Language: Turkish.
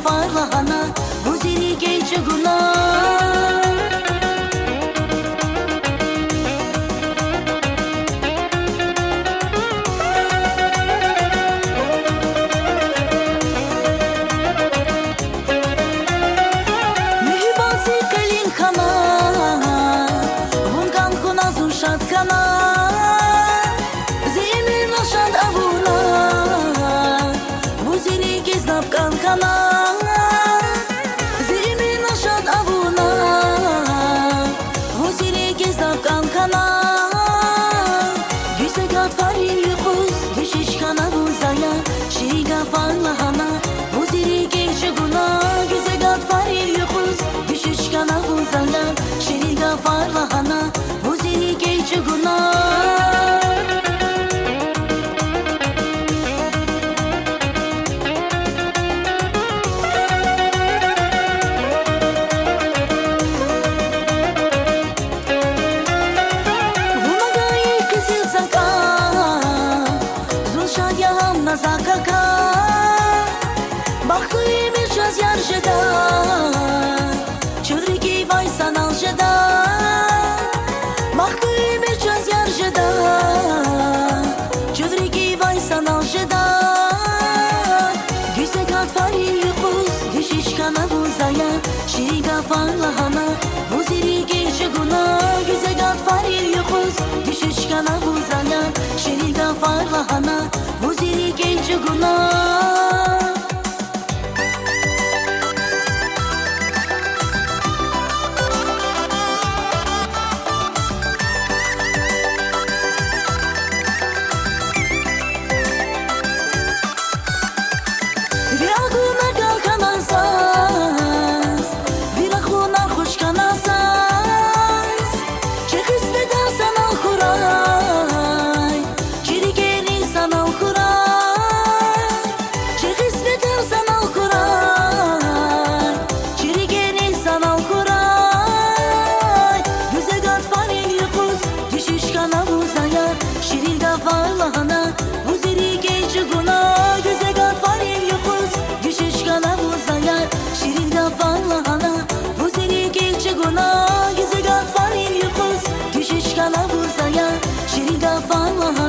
farlahana Vuziri gece guna Mühibasi kalin kana Vunkan kuna zuşat kana Zeynir naşad avuna Vuziri geznap kankana Zeynir naşad avuna Vuziri geznap kankana Güzegat farin yukuz Düşüş kana vuzaya Şiriga farlahana Vuziri gece guna Güzegat farin yukuz Düşüş kana vuzaya Şiriga farlahana Vuziri gece guna Zakaka Bakıy bir çöz yarjıda Çürüki vay sanal jıda Bakıy bir çöz yarjıda Çürüki vay sanal jıda Güzegat farin yukuz Düşüş kana vuzaya Şiriga farlahana Vuziri gece guna Güzegat farin yukuz Düşüş kana vuzaya Şiriga farlahana Vuziri gece guna Viraguna kalkanasaz Viraguna hoş kanasaz Çekis beda sanal kuray Çirigeri sanal kuray Çekis beda sanal kuray Çirigeri sanal kuray Güzegat farin yukuz Düşüş kana vuzaya Şiriga farlahana Vuziri gece guna Güzegat farin yukuz Düşüş kana vuzaya Şiriga farlahana Vuziri gece guna Güzegat farin yukuz Düşüş kana vuzaya Şiriga farlahana